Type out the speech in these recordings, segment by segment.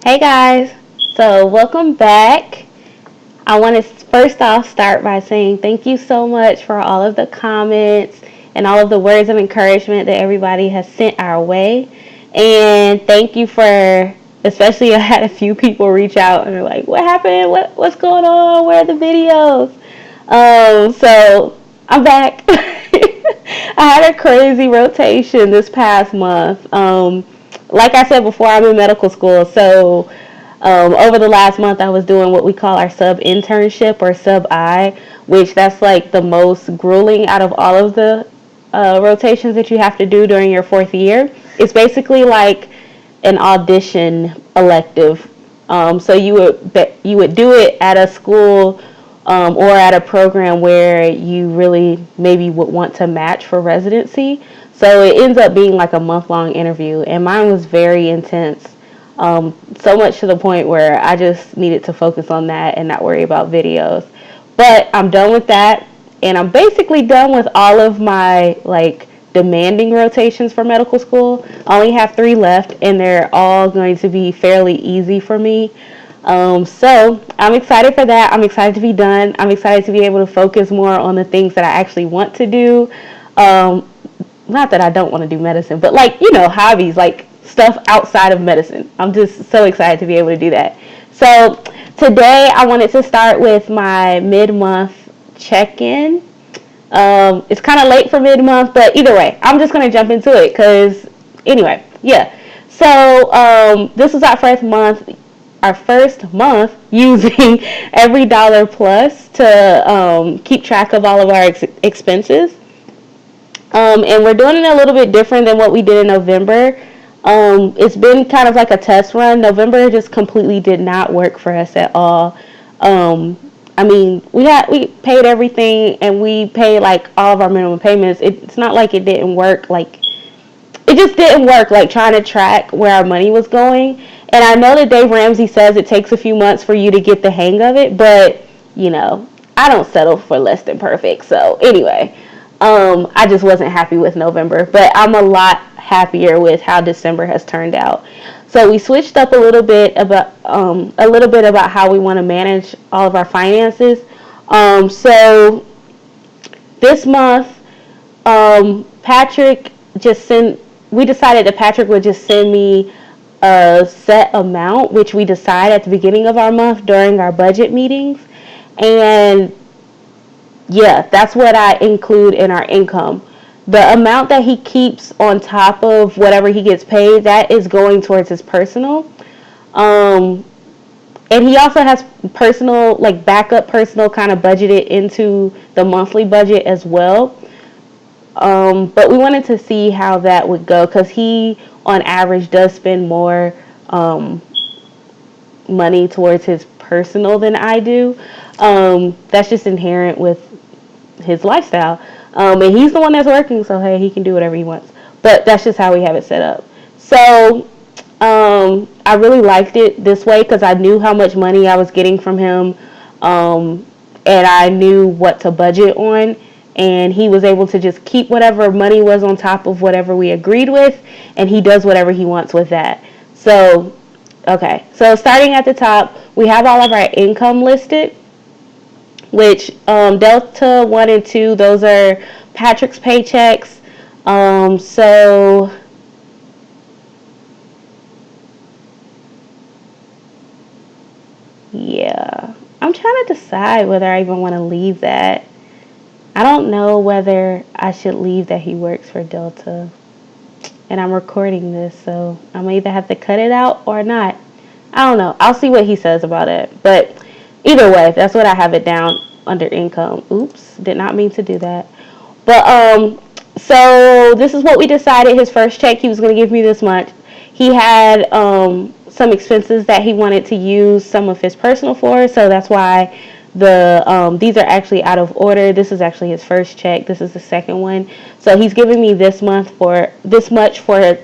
Hey guys, so welcome back. I want to first off start by saying thank you so much for all of the comments and all of the words of encouragement that everybody has sent our way. And thank you for, especially I had a few people reach out and they're like, "What happened? What's going on? Where are the videos?" So I'm back. I had a crazy rotation this past month. Like I said before, I'm in medical school, so over the last month, I was doing what we call our sub internship or sub I, which that's like the most grueling out of all of the rotations that you have to do during your fourth year. It's basically like an audition elective. So you would do it at a school or at a program where you really maybe would want to match for residency. So it ends up being like a month-long interview, and mine was very intense. So much to the point where I just needed to focus on that and not worry about videos. But I'm done with that, and I'm basically done with all of my like demanding rotations for medical school. I only have three left, and they're all going to be fairly easy for me. So I'm excited for that. I'm excited to be done. I'm excited to be able to focus more on the things that I actually want to do. Um, Not that I don't want to do medicine, but like, hobbies, like stuff outside of medicine. I'm just so excited to be able to do that. So today I wanted to start with my mid-month check-in. It's kind of late for mid-month, but either way, I'm just going to jump into it because anyway, yeah. So this is our first month using every dollar plus to keep track of all of our expenses. And we're doing it a little bit different than what we did in November. It's been kind of like a test run. November just completely did not work for us at all. I mean, we paid everything and we paid like all of our minimum payments. It's not like it didn't work. Like it just didn't work. Like trying to track where our money was going. And I know that Dave Ramsey says it takes a few months for you to get the hang of it, but I don't settle for less than perfect. So anyway. I just wasn't happy with November, but I'm a lot happier with how December has turned out. So we switched up a little bit about how we want to manage all of our finances. So this month, Patrick just sent. We decided that Patrick would just send me a set amount, which we decide at the beginning of our month during our budget meetings, and yeah, that's what I include in our income. The amount that he keeps on top of whatever he gets paid, that is going towards his personal. Um, and he also has personal, like backup personal kind of budgeted into the monthly budget as well. But we wanted to see how that would go because he, on average, does spend more um, money towards his personal than I do. That's just inherent with his lifestyle. And he's the one that's working, so hey, he can do whatever he wants. But that's just how we have it set up. So I really liked it this way because I knew how much money I was getting from him, and I knew what to budget on. And he was able to just keep whatever money was on top of whatever we agreed with, and he does whatever he wants with that. So, okay. So starting at the top, we have all of our income listed, which Delta 1 and 2, those are Patrick's paychecks. So yeah, I'm trying to decide whether I even want to leave that. I don't know whether I should leave that he works for Delta. And I'm recording this, so I may either have to cut it out or not. I don't know. I'll see what he says about it. But either way, that's what I have it down under income. Oops, did not mean to do that. But so this is what we decided. His first check, he was going to give me this much. He had some expenses that he wanted to use some of his personal for, so that's why these are actually out of order. This is actually his first check. This is the second one. So he's giving me this much for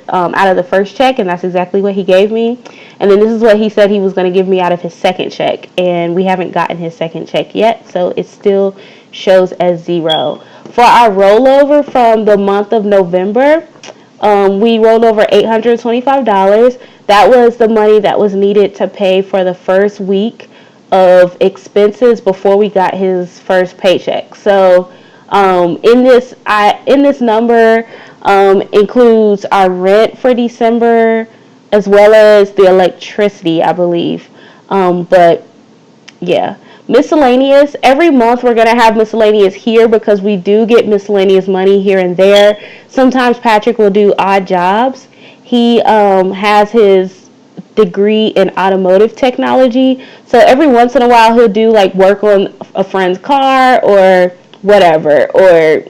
out of the first check, and that's exactly what he gave me. And then this is what he said he was going to give me out of his second check, and we haven't gotten his second check yet, so it still shows as zero. For our rollover from the month of November, We rolled over $825. That was the money that was needed to pay for the first week of expenses before we got his first paycheck. So in this number includes our rent for December as well as the electricity, I believe. But yeah, miscellaneous. Every month we're going to have miscellaneous here because we do get miscellaneous money here and there. Sometimes Patrick will do odd jobs. He has his degree in automotive technology. So every once in a while he'll do like work on a friend's car or whatever. Or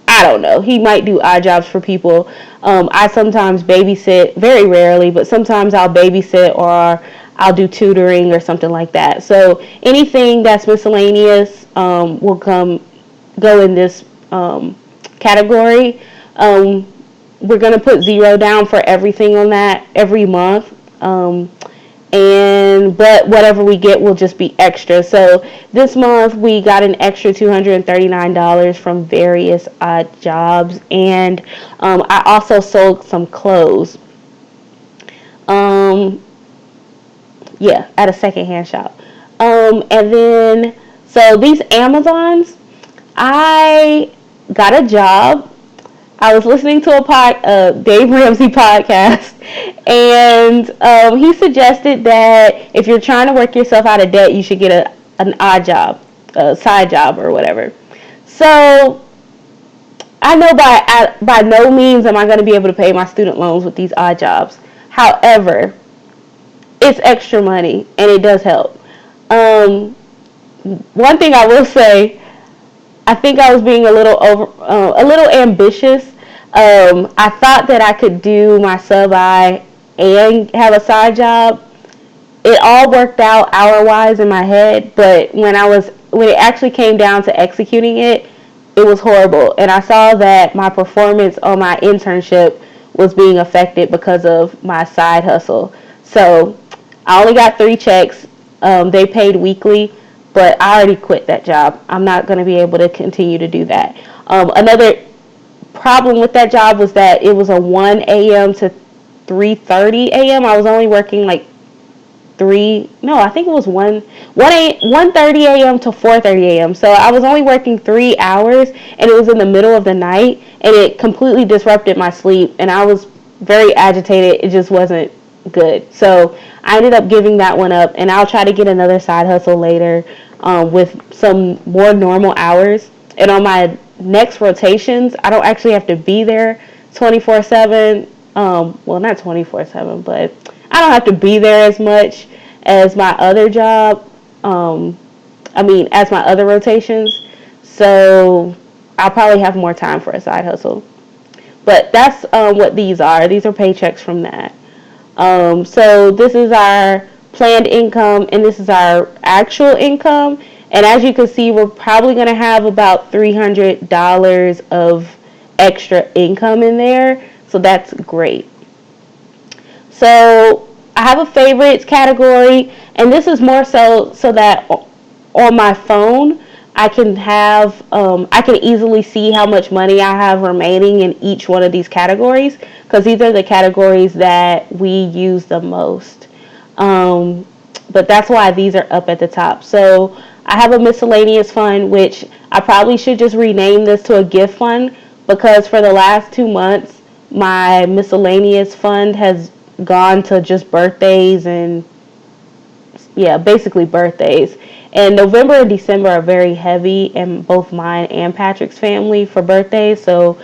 I don't know. He might do odd jobs for people. I sometimes babysit, very rarely, but sometimes I'll babysit or I'll do tutoring or something like that. So anything that's miscellaneous will go in this category. We're going to put 0 down for everything on that every month. But whatever we get will just be extra. So this month we got an extra $239 from various odd jobs, and I also sold some clothes. At a secondhand shop. And then so these Amazons, I got a job. I was listening to a Dave Ramsey podcast, and he suggested that if you're trying to work yourself out of debt, you should get an odd job, a side job or whatever. So I know by no means am I going to be able to pay my student loans with these odd jobs. However, it's extra money and it does help. One thing I will say, I think I was being a little ambitious. I thought that I could do my sub-I and have a side job. It all worked out hour-wise in my head, but when it actually came down to executing it, it was horrible. And I saw that my performance on my internship was being affected because of my side hustle. So I only got 3 checks. They paid weekly, but I already quit that job. I'm not going to be able to continue to do that. Another problem with that job was that it was a 1 a.m. to 3:30 a.m. I was only working like I think it was 1:30 a.m. to 4:30 a.m. So I was only working 3 hours, and it was in the middle of the night, and it completely disrupted my sleep, and I was very agitated. It just wasn't good. So I ended up giving that one up, and I'll try to get another side hustle later with some more normal hours. And on my next rotations, I don't actually have to be there 24/7. Well, not 24/7, but I don't have to be there as much as my other job. As my other rotations. So I'll probably have more time for a side hustle. But that's what these are. These are paychecks from that. So this is our planned income, and this is our actual income. And as you can see, we're probably going to have about $300 of extra income in there. So that's great. So I have a favorites category, and this is more so that on my phone I can easily see how much money I have remaining in each one of these categories, because these are the categories that we use the most. But that's why these are up at the top. So I have a miscellaneous fund, which I probably should just rename this to a gift fund, because for the last 2 months my miscellaneous fund has gone to just birthdays and basically birthdays. And November and December are very heavy in both mine and Patrick's family for birthdays. So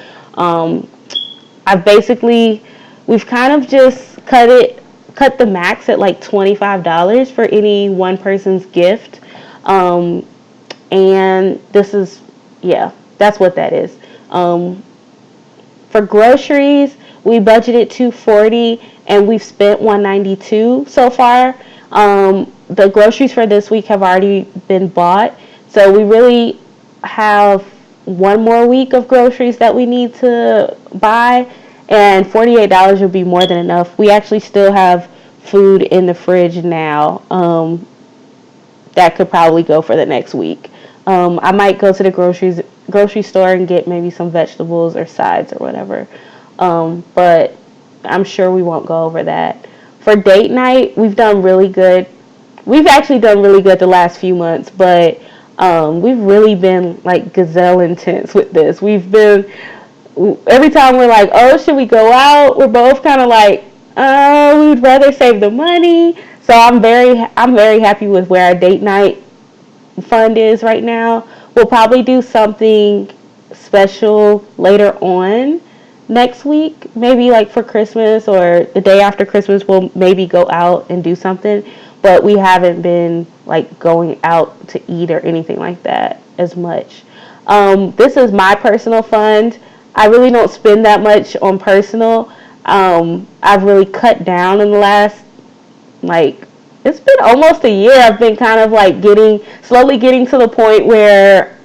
we've kind of just cut the max at like $25 for any one person's gift. And this is, that's what that is. For groceries, we budgeted $240 and we've spent $192 so far. The groceries for this week have already been bought, so we really have one more week of groceries that we need to buy, and $48 would be more than enough. We actually still have food in the fridge now that could probably go for the next week. I might go to the grocery store and get maybe some vegetables or sides or whatever. But I'm sure we won't go over that. For date night, we've done really good. We've actually done really good the last few months, but we've really been like gazelle intense with this. We've been every time we're like, oh, should we go out? We're both kind of like, oh, we'd rather save the money. So I'm very happy with where our date night fund is right now. We'll probably do something special later on next week, maybe like for Christmas or the day after Christmas. We'll maybe go out and do something, but we haven't been like going out to eat or anything like that as much. This is my personal fund. I really don't spend that much on personal. I've really cut down in the last, like, it's been almost a year. I've been kind of like slowly getting to the point where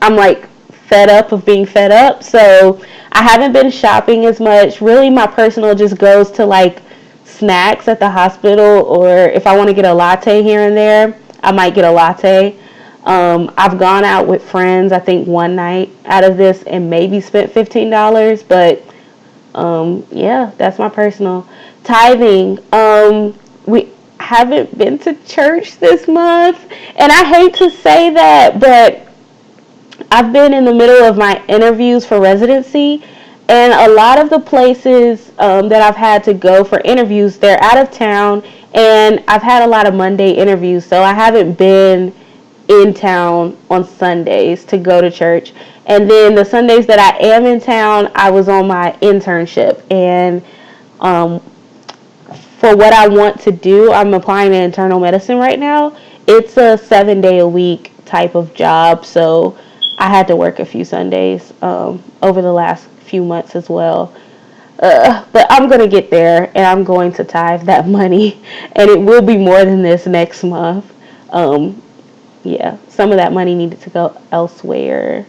I'm like fed up of being fed up. So I haven't been shopping as much. Really, my personal just goes to like snacks at the hospital, or if I want to get a latte here and there, I might get a latte. I've gone out with friends, I think one night out of this, and maybe spent $15. But yeah, that's my personal. Tithing. We haven't been to church this month, and I hate to say that, but I've been in the middle of my interviews for residency, and a lot of the places that I've had to go for interviews, they're out of town, and I've had a lot of Monday interviews, so I haven't been in town on Sundays to go to church. And then the Sundays that I am in town, I was on my internship, and for what I want to do, I'm applying to internal medicine right now. It's a 7-day a week type of job, so I had to work a few Sundays over the last few months as well. But I'm going to get there, and I'm going to tithe that money, and it will be more than this next month. Yeah, some of that money needed to go elsewhere.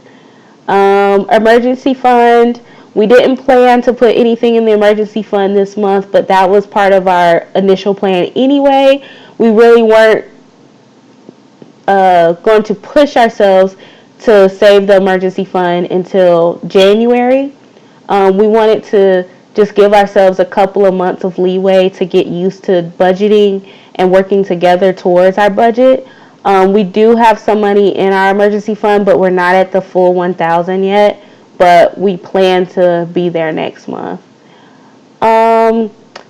Emergency fund. We didn't plan to put anything in the emergency fund this month, but that was part of our initial plan anyway. We really weren't going to push ourselves to save the emergency fund until January. We wanted to just give ourselves a couple of months of leeway to get used to budgeting and working together towards our budget. We do have some money in our emergency fund, but we're not at the full 1,000 yet. But we plan to be there next month.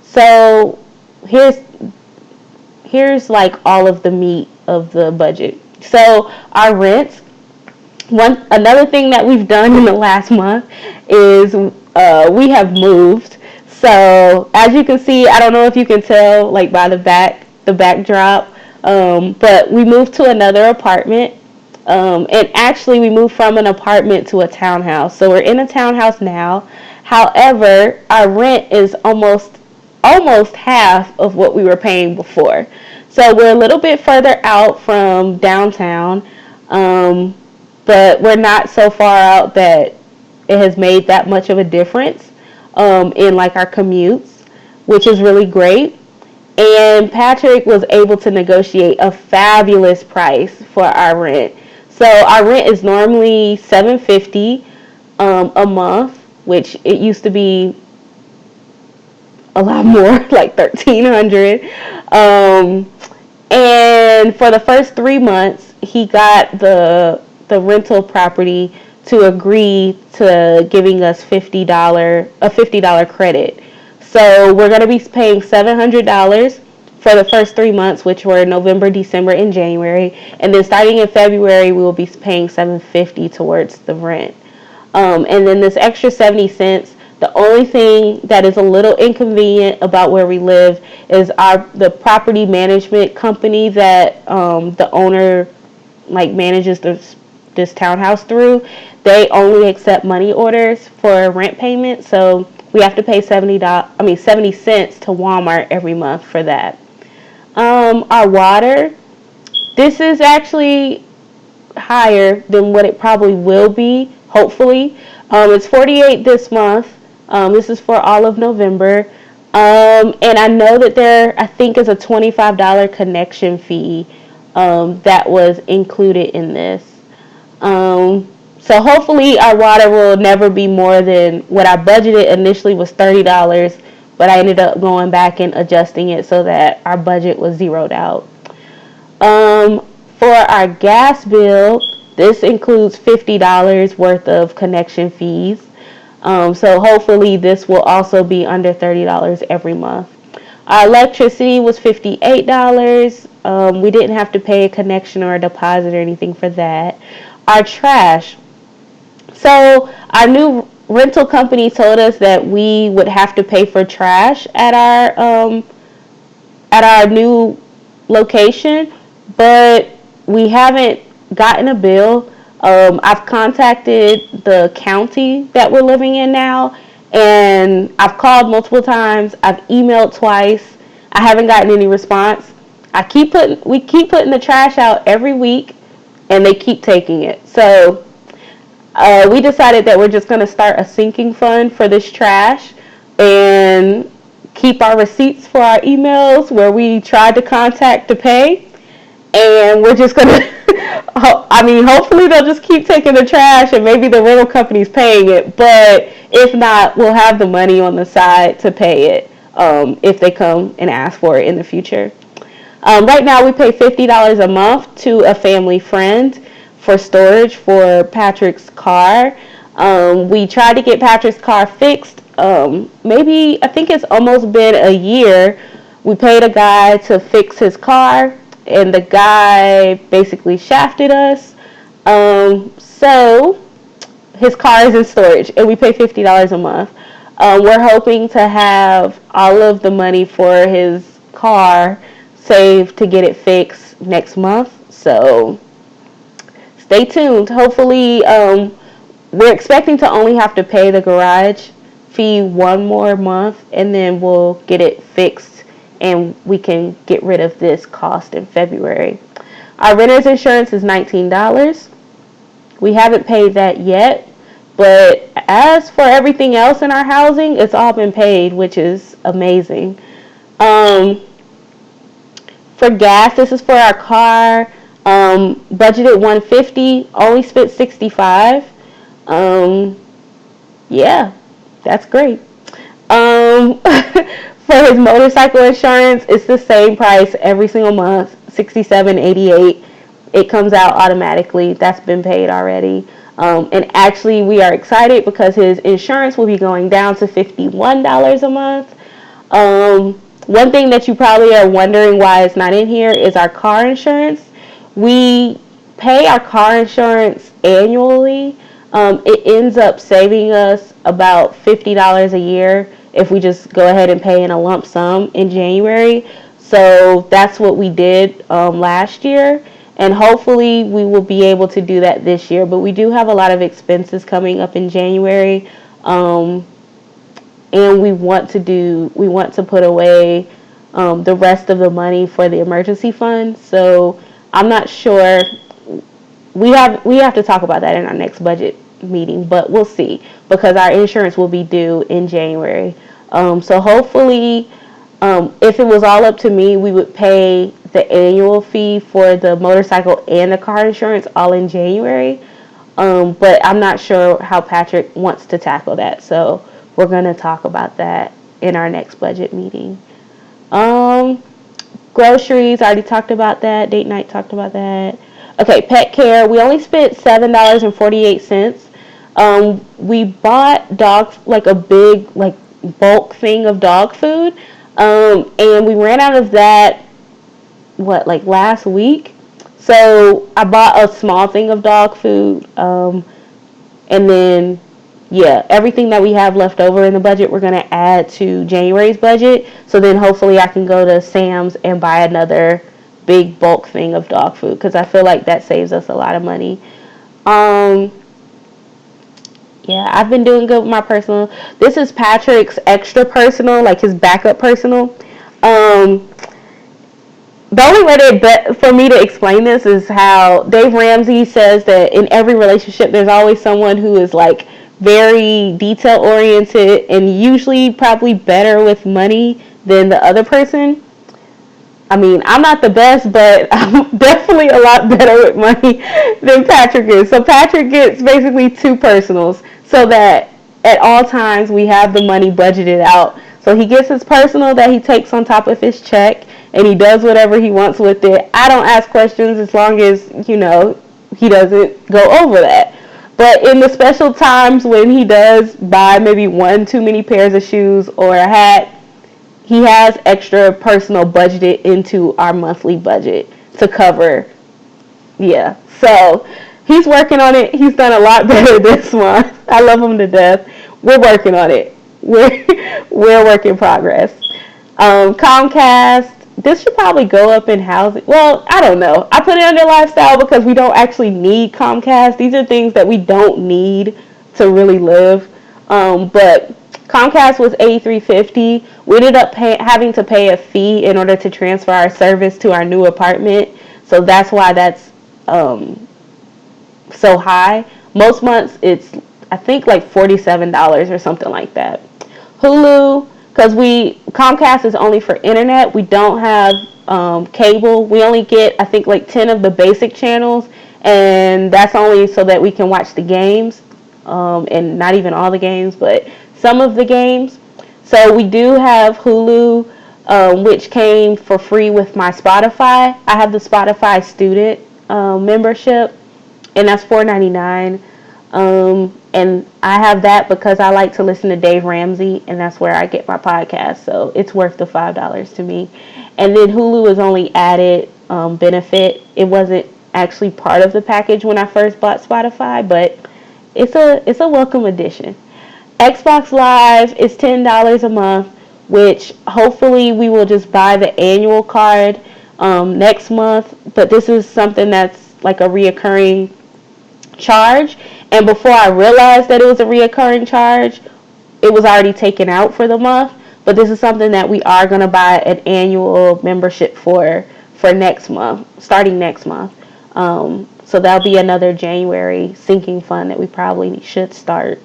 So here's like all of the meat of the budget. So our rents. Another thing that we've done in the last month is we have moved. So as you can see, I don't know if you can tell like by the backdrop, but we moved to another apartment. And actually, we moved from an apartment to a townhouse. So we're in a townhouse now. However, our rent is almost half of what we were paying before. So we're a little bit further out from downtown, but we're not so far out that it has made that much of a difference in like our commutes, which is really great. And Patrick was able to negotiate a fabulous price for our rent. So our rent is normally $750 a month, which it used to be a lot more, like $1,300. And for the first 3 months, he got the rental property to agree to giving us a $50 credit. So we're going to be paying $700 for the first 3 months, which were November, December, and January. And then starting in February, we will be paying $750 towards the rent. And then this extra 70 cents, the only thing that is a little inconvenient about where we live is the property management company that the owner like manages this townhouse through. They only accept money orders for rent payment, so we have to pay 70 cents to Walmart every month for that. Our water, this is actually higher than what it probably will be, hopefully. It's $48 this month. This is for all of November. And I know that there, I think, is a $25 connection fee that was included in this. So hopefully our water will never be more than what I budgeted initially was $30, but I ended up going back and adjusting it so that our budget was zeroed out. For our gas bill, this includes $50 worth of connection fees. So hopefully this will also be under $30 every month. Our electricity was $58. We didn't have to pay a connection or a deposit or anything for that. Our trash. So our new rental company told us that we would have to pay for trash at our new location, but we haven't gotten a bill. I've contacted the county that we're living in now, and I've called multiple times. I've emailed twice. I haven't gotten any response. We keep putting the trash out every week, and they keep taking it. So we decided that we're just going to start a sinking fund for this trash and keep our receipts for our emails where we tried to contact to pay. And we're just going to, hopefully they'll just keep taking the trash and maybe the rental company's paying it. But if not, we'll have the money on the side to pay it if they come and ask for it in the future. Right now, we pay $50 a month to a family friend for storage for Patrick's car. We tried to get Patrick's car fixed. I think it's almost been a year. We paid a guy to fix his car, and the guy basically shafted us. So his car is in storage, and we pay $50 a month. We're hoping to have all of the money for his car saved to get it fixed next month. So stay tuned. Hopefully, we're expecting to only have to pay the garage fee one more month, and then we'll get it fixed, and we can get rid of this cost in February. Our renter's insurance is $19. We haven't paid that yet, but as for everything else in our housing, it's all been paid, which is amazing. For gas, this is for our car. Budgeted $150, only spent $65. Yeah, that's great. For his motorcycle insurance, it's the same price every single month, $67.88. It comes out automatically. That's been paid already. And actually, we are excited because his insurance will be going down to $51 a month. One thing that you probably are wondering why it's not in here is our car insurance. We pay our car insurance annually. It ends up saving us about $50 a year if we just go ahead and pay in a lump sum in January. So that's what we did last year, and hopefully we will be able to do that this year. But we do have a lot of expenses coming up in January, and we want to put away the rest of the money for the emergency fund. So I'm not sure. We have to talk about that in our next budget meeting, but we'll see, because our insurance will be due in January. So hopefully, if it was all up to me, we would pay the annual fee for the motorcycle and the car insurance all in January. But I'm not sure how Patrick wants to tackle that. So we're going to talk about that in our next budget meeting. Groceries, I already talked about that. Date night, talked about that. Okay, pet care. We only spent $7.48. We bought a big bulk thing of dog food, and we ran out of that last week. So I bought a small thing of dog food, and then everything that we have left over in the budget, we're gonna add to January's budget. So then hopefully I can go to Sam's and buy another big bulk thing of dog food, because I feel like that saves us a lot of money. I've been doing good with my personal. This is Patrick's extra personal, like his backup personal. The only way for me to explain this is how Dave Ramsey says that in every relationship there's always someone who is very detail oriented and usually probably better with money than the other person. I mean, I'm not the best, but I'm definitely a lot better with money than Patrick is. So Patrick gets basically two personals so that at all times we have the money budgeted out. So he gets his personal that he takes on top of his check and he does whatever he wants with it. I don't ask questions as long as, he doesn't go over that. But in the special times when he does buy maybe one too many pairs of shoes or a hat, he has extra personal budgeted into our monthly budget to cover. Yeah. So he's working on it. He's done a lot better this month. I love him to death. We're working on it. We're a work in progress. Comcast. This should probably go up in housing. Well, I don't know. I put it under lifestyle because we don't actually need Comcast. These are things that we don't need to really live. But Comcast was $83.50. We ended up having to pay a fee in order to transfer our service to our new apartment. So that's why that's so high. Most months it's, I think, like $47 or something like that. Hulu, because Comcast is only for internet. We don't have cable. We only get, I think, like 10 of the basic channels, and that's only so that we can watch the games, and not even all the games, but some of the games. So we do have Hulu, which came for free with my Spotify. I have the Spotify student membership, and that's $4.99. And I have that because I like to listen to Dave Ramsey, and that's where I get my podcast. So it's worth the $5 to me. And then Hulu is only added benefit. It wasn't actually part of the package when I first bought Spotify, but it's a welcome addition. Xbox Live is $10 a month, which hopefully we will just buy the annual card next month. But this is something that's like a reoccurring charge. And before I realized that it was a reoccurring charge, it was already taken out for the month. But this is something that we are going to buy an annual membership for next month, starting next month. So that'll be another January sinking fund that we probably should start.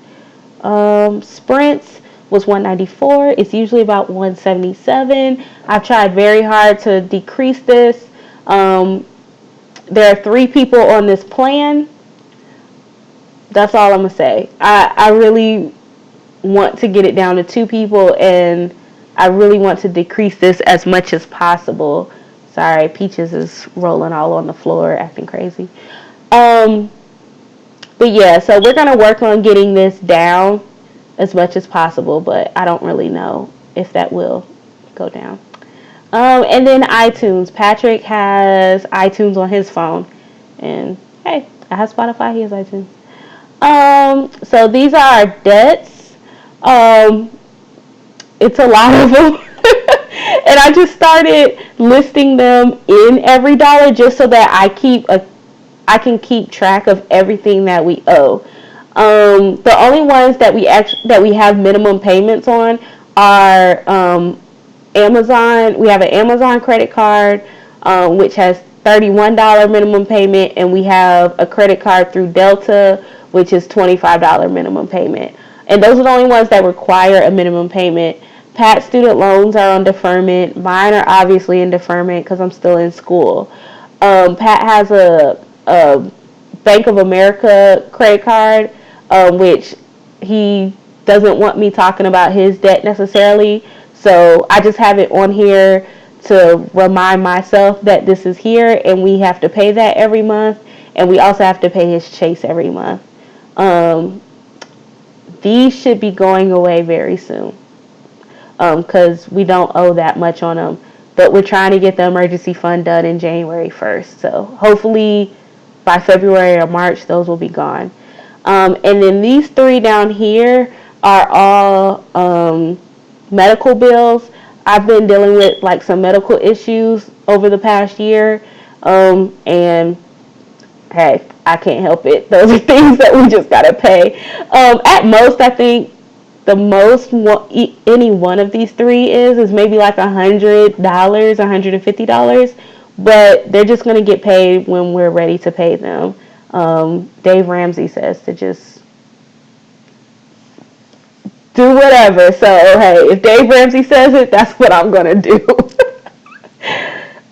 Sprints was $194. It's usually about $177. I've tried very hard to decrease this. There are 3 people on this plan. That's all I'm gonna say. I really want to get it down to 2 people, and I really want to decrease this as much as possible. Sorry, Peaches is rolling all on the floor, acting crazy. But yeah, so we're going to work on getting this down as much as possible, but I don't really know if that will go down. And then iTunes. Patrick has iTunes on his phone. And hey, I have Spotify, he has iTunes. So these are our debts. It's a lot of them. And I just started listing them in EveryDollar just so that I can keep track of everything that we owe. The only ones that we have minimum payments on are Amazon. We have an Amazon credit card, which has $31 minimum payment, and we have a credit card through Delta, which is $25 minimum payment. And those are the only ones that require a minimum payment. Pat's student loans are on deferment. Mine are obviously in deferment because I'm still in school. Pat has a Bank of America credit card, which he doesn't want me talking about his debt necessarily. So I just have it on here to remind myself that this is here and we have to pay that every month. And we also have to pay his Chase every month. These should be going away very soon because we don't owe that much on them. But we're trying to get the emergency fund done in January 1st. So hopefully by February or March, those will be gone. And then these 3 down here are all medical bills. I've been dealing with like some medical issues over the past year. And hey, I can't help it. Those are things that we just gotta pay. At most, I think the most any one of these 3 is maybe like $100, $150, but they're just gonna get paid when we're ready to pay them. Dave Ramsey says to just do whatever. So hey, if Dave Ramsey says it, that's what I'm gonna do.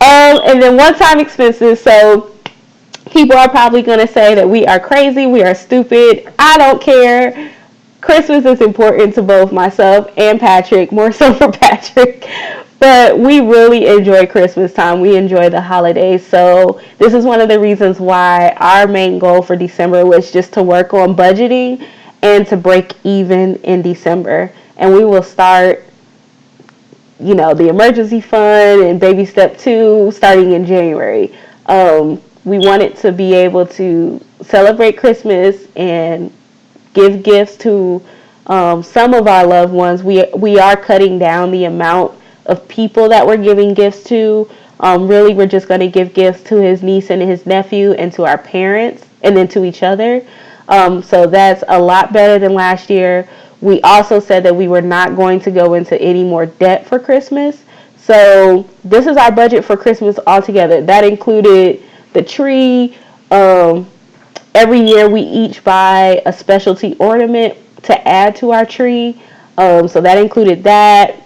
And then one-time expenses. So people are probably going to say that we are crazy, we are stupid. I don't care. Christmas is important to both myself and Patrick, more so for Patrick. But we really enjoy Christmas time. We enjoy the holidays. So this is one of the reasons why our main goal for December was just to work on budgeting and to break even in December. And we will start, the emergency fund and baby step 2 starting in January. We wanted to be able to celebrate Christmas and give gifts to some of our loved ones. We are cutting down the amount of people that we're giving gifts to. Really, we're just going to give gifts to his niece and his nephew and to our parents and then to each other. So that's a lot better than last year. We also said that we were not going to go into any more debt for Christmas. So this is our budget for Christmas altogether. That included the tree. Every year we each buy a specialty ornament to add to our tree. So that included that.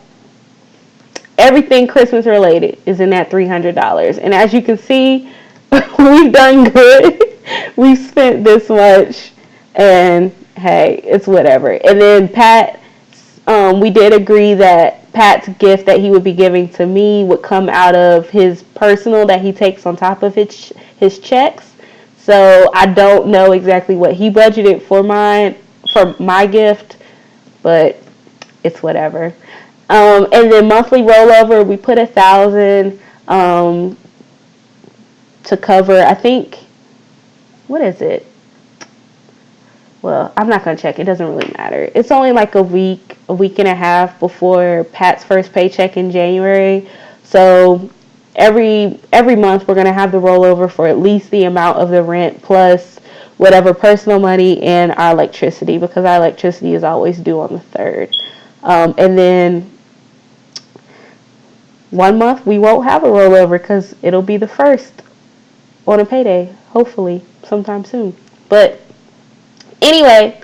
Everything Christmas related is in that $300. And as you can see, we've done good. We've spent this much, and hey, it's whatever. And then Pat, we did agree that Pat's gift that he would be giving to me would come out of his personal that he takes on top of his checks. So I don't know exactly what he budgeted for my gift, but it's whatever. And then monthly rollover, we put 1,000 to cover. I think, what is it? Well, I'm not gonna check. It doesn't really matter. It's only like a week and a half before Pat's first paycheck in January. So every month we're gonna have the rollover for at least the amount of the rent plus whatever personal money and our electricity, because our electricity is always due on the 3rd. And then 1 month we won't have a rollover because it'll be the 1st on a payday, hopefully sometime soon. But anyway,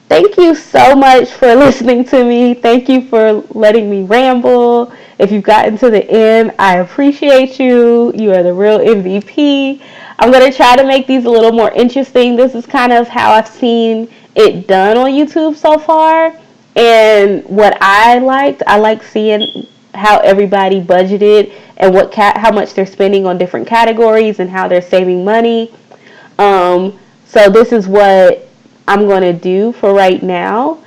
thank you so much for listening to me. Thank you for letting me ramble. If you've gotten to the end, I appreciate you. You are the real MVP. I'm going to try to make these a little more interesting. This is kind of how I've seen it done on YouTube so far. And what I liked seeing how everybody budgeted and how much they're spending on different categories and how they're saving money. So this is what I'm going to do for right now.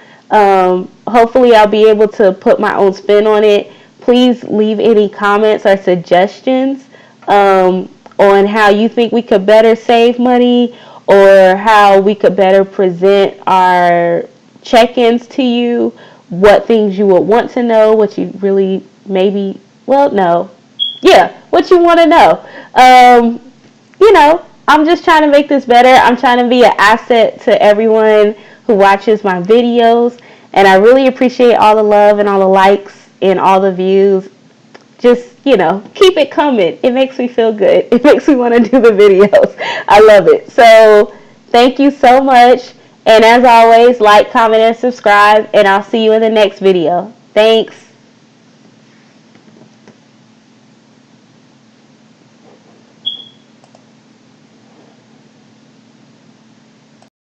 Hopefully I'll be able to put my own spin on it. Please leave any comments or suggestions on how you think we could better save money or how we could better present our check-ins to you, what things you would want to know, what you really what you want to know. I'm just trying to make this better. I'm trying to be an asset to everyone who watches my videos, and I really appreciate all the love and all the likes and all the views. Just, keep it coming. It makes me feel good. It makes me want to do the videos. I love it. So thank you so much. And as always, like, comment, and subscribe, and I'll see you in the next video. Thanks.